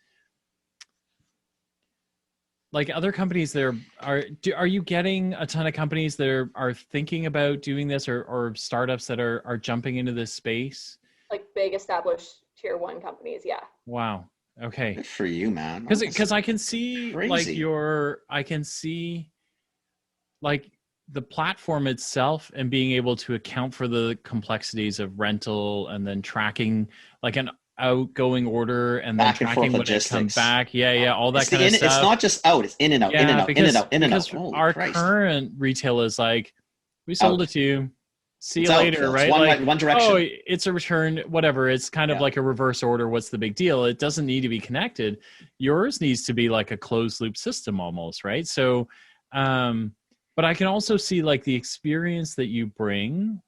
like other companies there are you getting a ton of companies that are thinking about doing this, or startups that are jumping into this space? Like big established tier 1 companies, yeah. Wow. Okay. Good for you, man. Because I can see crazy. I can see like the platform itself and being able to account for the complexities of rental and then tracking like an outgoing order and then Back and tracking forth when it comes logistics. back. Yeah, all that It's kind of stuff. It's not just out. It's in and out, in and out, in and out, in and out. Because Holy our Christ. current retail is like, we sold Out. it to you. See It's you out, later, Phil. It's right? one, Like, one direction. oh, it's a return, whatever. It's kind of Yeah. like a reverse order. What's the big deal? It doesn't need to be connected. Yours needs to be like a closed loop system almost, right? So, but I can also see like the experience that you bring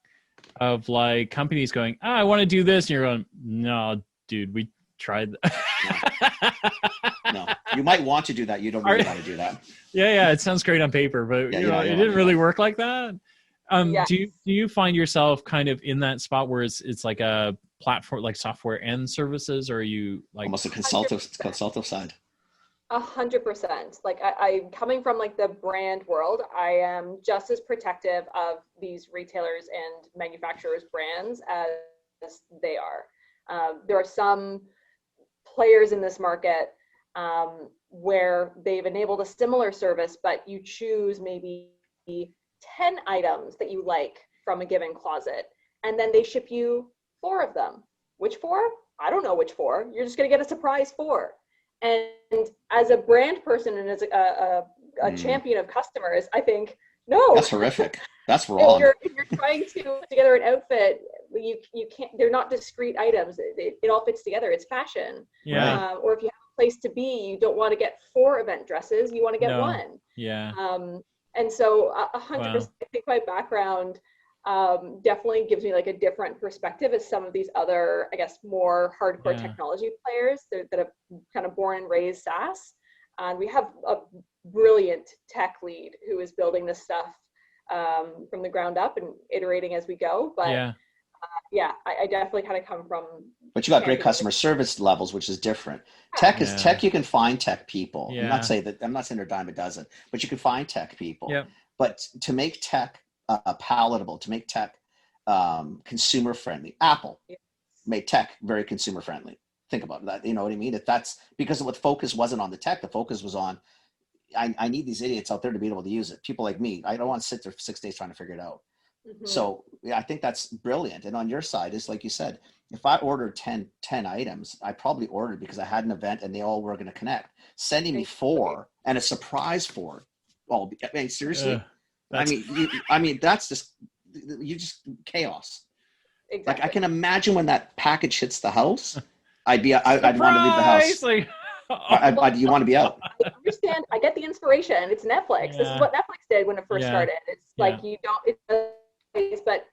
of like companies going, oh, I want to do this. And you're going, no, dude, we tried that. No, you might want to do that. You don't really want to do that. Yeah, it sounds great on paper, but Yeah, you you know, don't it wanna didn't do really that. work like that. Yes. Do you find yourself kind of in that spot where it's like a platform, like software and services, or are you like Almost a 100%. consultative side. 100%. Like I coming from like the brand world, I am just as protective of these retailers and manufacturers' brands as they are. There are some players in this market where they've enabled a similar service, but you choose maybe 10 items that you like from a given closet, and then they ship you 4 of them. Which 4? I don't know which 4. You're just going to get a surprise 4. And as a brand person and as a champion of customers, I think, no. That's horrific. That's wrong. If you're trying to put together an outfit, you can't, they're not discrete items. It all fits together. It's fashion. Yeah. Or if you have a place to be, you don't want to get 4 event dresses. You want to get No. 1. Yeah. And so 100%, Wow. I think my background definitely gives me like a different perspective as some of these other, I guess, more hardcore technology players that have kind of born and raised SaaS. And we have a brilliant tech lead who is building this stuff from the ground up and iterating as we go. But I definitely kind of come from. But you got great customer service levels, which is different. Tech is tech. You can find tech people. Yeah. I'm not saying they're a dime a dozen, but you can find tech people. Yeah. But to make tech palatable, to make tech consumer friendly, Apple made tech very consumer friendly. Think about that. You know what I mean? That's because what focus wasn't on the tech. The focus was on, I need these idiots out there to be able to use it. People like me. I don't want to sit there for 6 days trying to figure it out. Mm-hmm. So yeah, I think that's brilliant. And on your side, it's like you said, if I ordered 10 items, I probably ordered because I had an event and they all were going to connect. Sending me 4 and a surprise 4. Well, I mean, seriously. I mean, that's just chaos. Exactly. Like I can imagine when that package hits the house, I'd want to leave the house. Like, you want to be out. I understand. I get the inspiration. It's Netflix. Yeah. This is what Netflix did when it first started. It's like you don't. But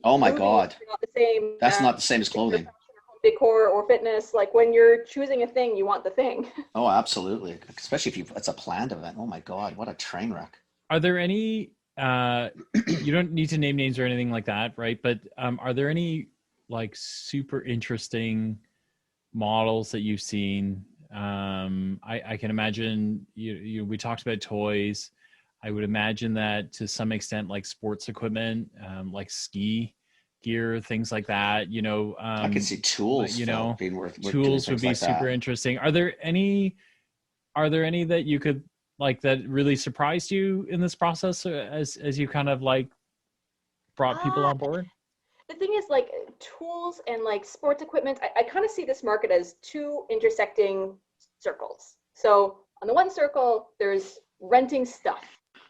oh my God, not the same. That's not the same as clothing. Decor or fitness. Like when you're choosing a thing, you want the thing. Oh, absolutely. Especially if it's a planned event. Oh my God, what a train wreck. Are there any? You don't need to name names or anything like that, right? But are there any like super interesting models that you've seen? I can imagine we talked about toys. I would imagine that to some extent, like sports equipment, like ski gear, things like that. I can see tools. Being worth tools would be like super interesting. Are there any that you could like that really surprised you in this process as you kind of like brought people on board? The thing is, like tools and like sports equipment, I kind of see this market as 2 intersecting circles. So on the one circle, there's renting stuff.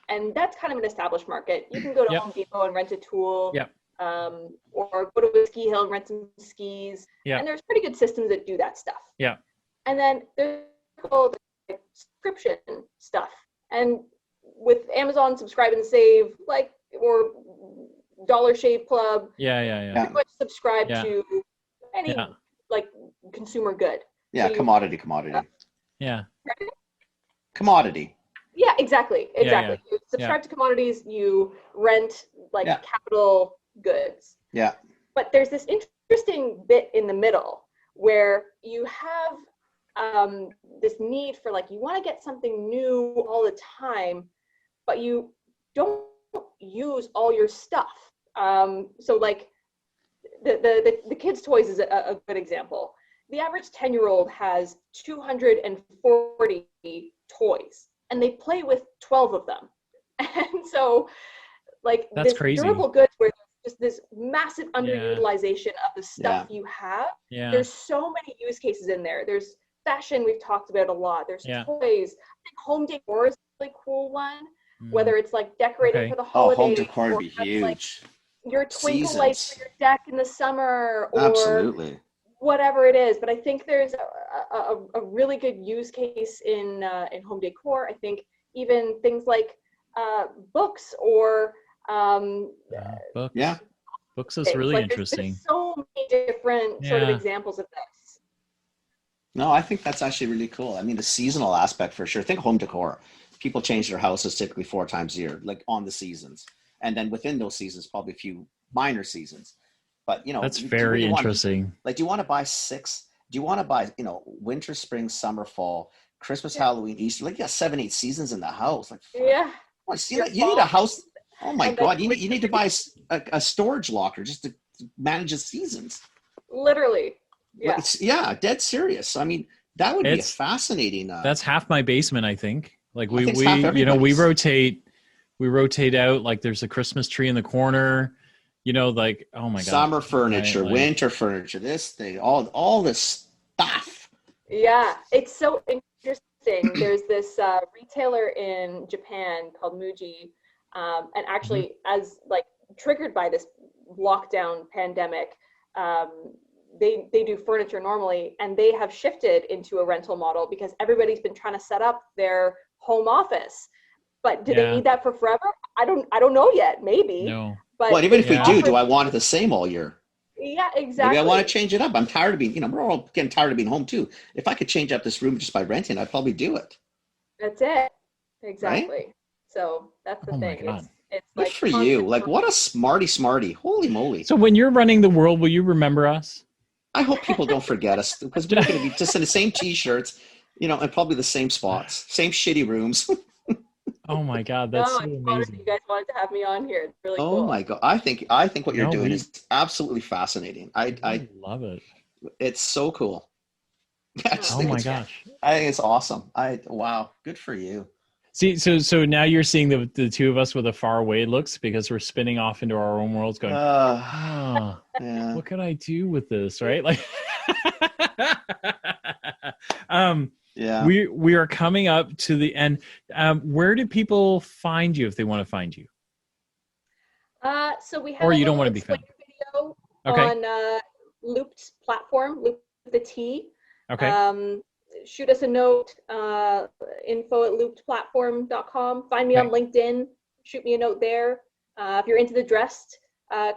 And that's kind of an established market. You can go to Home Depot and rent a tool, or go to a ski hill and rent some skis. And there's pretty good systems that do that stuff. And then there's subscription stuff. And with Amazon Subscribe and Save, like, or Dollar Shave Club, pretty much subscribe to any like consumer good. Yeah, so commodity. Yeah. Commodity. Yeah, exactly. You subscribe to commodities, you rent like capital goods. Yeah. But there's this interesting bit in the middle where you have this need for like, you want to get something new all the time, but you don't use all your stuff. So like the kids' toys is a good example. The average 10-year-old has 240 toys, and they play with 12 of them. And so, like, That's this crazy. durable goods where there's just this massive underutilization of the stuff you have. Yeah. There's so many use cases in there. There's fashion, we've talked about a lot. There's toys. I think home decor is a really cool one. Whether it's like decorating for the holidays. Home decor would be huge. Like your twinkle lights for your deck in the summer, or absolutely whatever it is. But I think there's a really good use case in home decor. I think even things like books or books. Yeah, books is really like interesting. there's so many different sort of examples of this. No, I think that's actually really cool. I mean, the seasonal aspect for sure. Think home decor. People change their houses typically 4 times a year, like on the seasons. And then within those seasons, probably a few minor seasons. But, you know, that's very interesting. Like, do you want to buy 6? Do you want to buy, you know, winter, spring, summer, fall, Christmas, Halloween, Easter? Like, you got 7, 8 seasons in the house. Like, yeah. You need a house. Oh my God. You need to buy a storage locker just to manage the seasons. Literally. Yeah. Like, dead serious. I mean, that would be a fascinating. That's half my basement, I think. Like we you know, we rotate out. Like there's a Christmas tree in the corner, you know, like, oh my God. Summer furniture, winter furniture, this thing, all this stuff. Yeah. It's so interesting. There's this retailer in Japan called Muji. And actually as like triggered by this lockdown pandemic, they do furniture normally, and they have shifted into a rental model because everybody's been trying to set up their home office. But do they need that for forever? I don't know yet. Maybe. No. But well, even if we do I want it the same all year? Yeah, exactly. Maybe I want to change it up. I'm tired of being, you know, we're all getting tired of being home too. If I could change up this room just by renting, I'd probably do it. That's it. Exactly. Right? So that's the thing. It's good like for you. Like, what a smarty. Holy moly. So when you're running the world, will you remember us? I hope people don't forget us, because we're going to be just in the same T-shirts, you know, and probably the same spots, same shitty rooms. Oh my God, that's so amazing. You guys wanted to have me on here. It's really cool. Oh my God, I think what you're doing is absolutely fascinating. I love it. It's so cool. Oh my gosh, I think it's awesome. Wow, good for you. See, so now you're seeing the two of us with a far away looks because we're spinning off into our own worlds, going, yeah. What can I do with this, right? Like, yeah. We are coming up to the end. Where do people find you if they want to find you? So we have or you don't want to be found. Video on Loopt platform, Loopt with the T. Okay. Shoot us a note, info@loopedplatform.com. Find me on LinkedIn. Shoot me a note there. If you're into the Dresst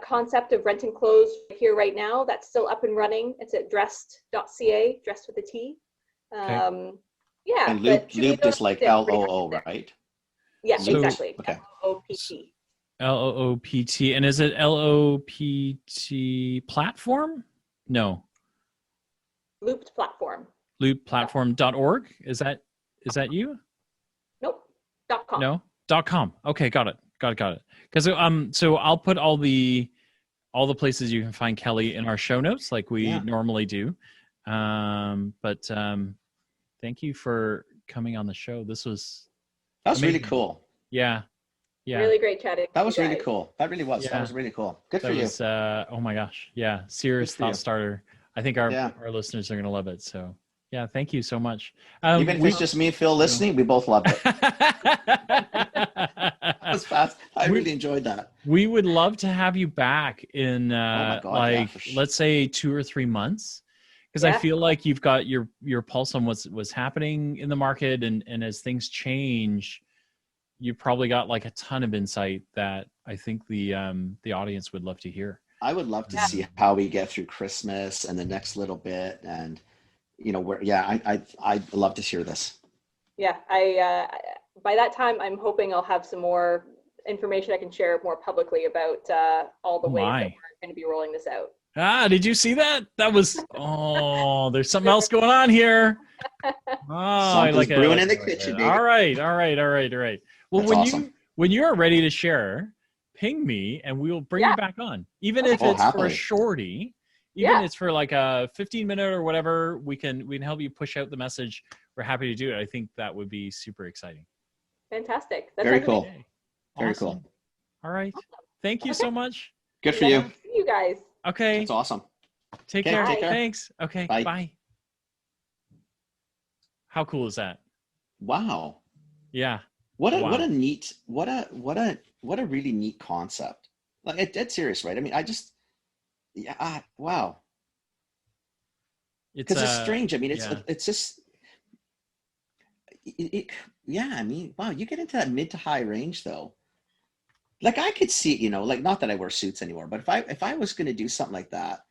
concept of renting clothes here right now, that's still up and running. It's at dresst.ca, Dresst with a T. And Loopt is like LOO, right? Yeah, exactly. Okay. LOOPT. LOOPT. And is it LOPT platform? No. Looped platform. Loopedplatform.org. Is that you? Nope. .com. No. .com. Okay, got it. Because so I'll put all the places you can find Kelly in our show notes, like we normally do. But thank you for coming on the show. That was really cool. Yeah. Really great chatting. That was really cool. That really was. Yeah. That was really cool. Good for you. Oh my gosh. Yeah. Serious thought starter. I think our listeners are going to love it. So yeah, thank you so much. Even if it's just me and Phil listening, we both loved it. That was fast. I really enjoyed that. We would love to have you back in let's say 2 or 3 months, because I feel like you've got your pulse on what's happening in the market, and as things change, you've probably got like a ton of insight that I think the audience would love to hear. I would love to see how we get through Christmas and the next little bit, and you know, I'd love to hear this. Yeah, by that time, I'm hoping I'll have some more information I can share more publicly about all the ways that we're going to be rolling this out. Did you see that? That was, there's something else going on here. Oh, I Something's like it. I brewing like in the it, I like kitchen, it. baby. All right. Well, That's awesome. when you are ready to share, ping me and we will bring you back on. Even if Oh, it's for a happily. shorty, even if it's for like a 15-minute or whatever, we can help you push out the message. We're happy to do it. I think that would be super exciting. Fantastic. That Very sounds cool. amazing. Very Awesome. cool. All right. Thank you so much. Good for Love you. to see you guys. Okay. That's awesome. Take Okay, care. take care. Thanks. Okay. Bye. Bye. How cool is that? Wow. Yeah. What a Wow. what a neat what a really neat concept. Like it's serious, right? I mean, wow. Because it's strange. I mean, it's just yeah. I mean, wow. You get into that mid to high range though. Like I could see, like not that I wear suits anymore, but if I was going to do something like that,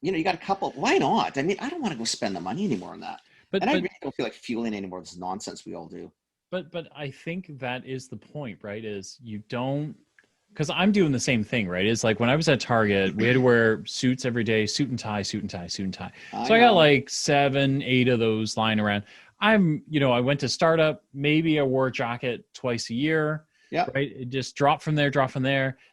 you got a couple. Why not? I mean, I don't want to go spend the money anymore on that. And I really don't feel like fueling anymore. This nonsense we all do. But I think that is the point, right? Is you don't, because I'm doing the same thing, right? It's like when I was at Target, we had to wear suits every day, suit and tie. So I got like 7, 8 of those lying around. I went to startup, maybe I wore a jacket twice a year. Yeah. Right. It just dropped from there.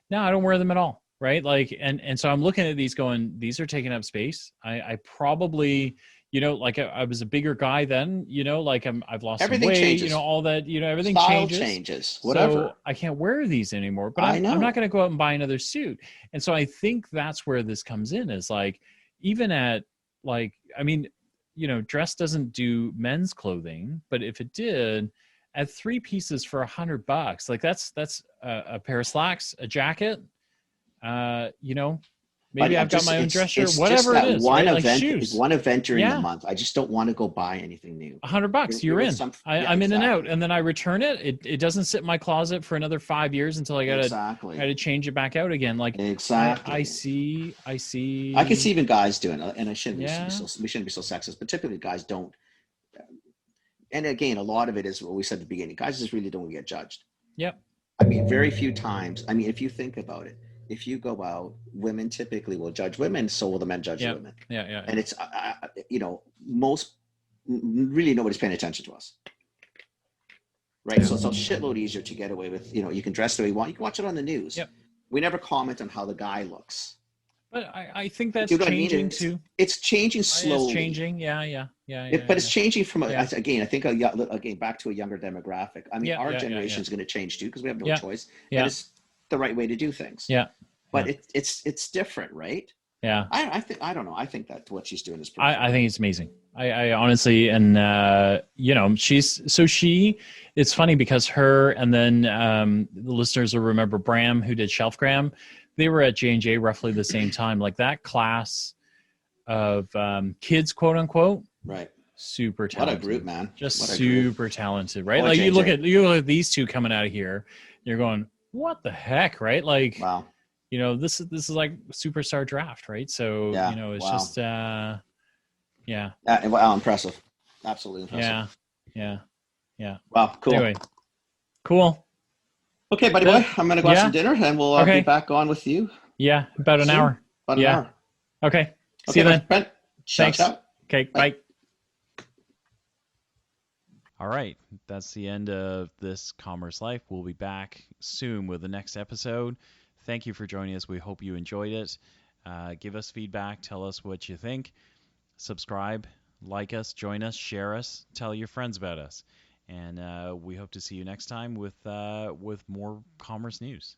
Now I don't wear them at all. Right. Like, and so I'm looking at these going, these are taking up space. I probably, like I was a bigger guy then, like I've lost some weight, changes. All that, everything Style changes, whatever. So I can't wear these anymore, but I'm not going to go out and buy another suit. And so I think that's where this comes in is like, even at like, I mean, Dresst doesn't do men's clothing, but if it did, at 3 pieces for $100, like that's a pair of slacks, a jacket, maybe I've got my own dress shirt, whatever it is. One right? event, like shoes. One event during the month. I just don't want to go buy anything new. $100, you're in. I'm in and out, and then I return it. It doesn't sit in my closet for another 5 years until I got to change it back out again. Like exactly. I see. I can see even guys doing it, and we shouldn't be so sexist, but typically guys don't. And again, a lot of it is what we said at the beginning. Guys just really don't get judged. Yep. I mean, very few times. I mean, if you think about it, if you go out, women typically will judge women, so will the men judge the women. Yeah. And it's, really nobody's paying attention to us. Right. So it's a shitload easier to get away with, you can dress the way you want. You can watch it on the news. Yep. We never comment on how the guy looks. But I think that's changing too. It's changing slowly. It's changing. Yeah. But it's changing from, again, I think, again, back to a younger demographic. I mean, our generation is going to change too because we have no choice. Yeah. And it's the right way to do things. Yeah. But it's different, right? Yeah. I don't know. I think that what she's doing is pretty I think it's amazing. I honestly, and it's funny because her, and then the listeners will remember Bram, who did Shelfgram. They were at J&J roughly the same time. Like that class of kids, quote unquote. Right. Super talented. What a group, man. Just super talented, right? Like you look at these two coming out of here, you're going, what the heck, right? Like, wow. This is like superstar draft, right? So, it's just, wow, impressive. Absolutely impressive. Yeah. Wow, cool. Anyway, cool. Okay, buddy boy, I'm going to go have some dinner, and we'll be back on with you. Yeah, about an hour. About an hour. Okay. See you then. Brent. Thanks. Shout. Okay, bye. All right, that's the end of this Commerce Life. We'll be back soon with the next episode. Thank you for joining us. We hope you enjoyed it. Give us feedback. Tell us what you think. Subscribe, like us, join us, share us, tell your friends about us. And we hope to see you next time with more commerce news.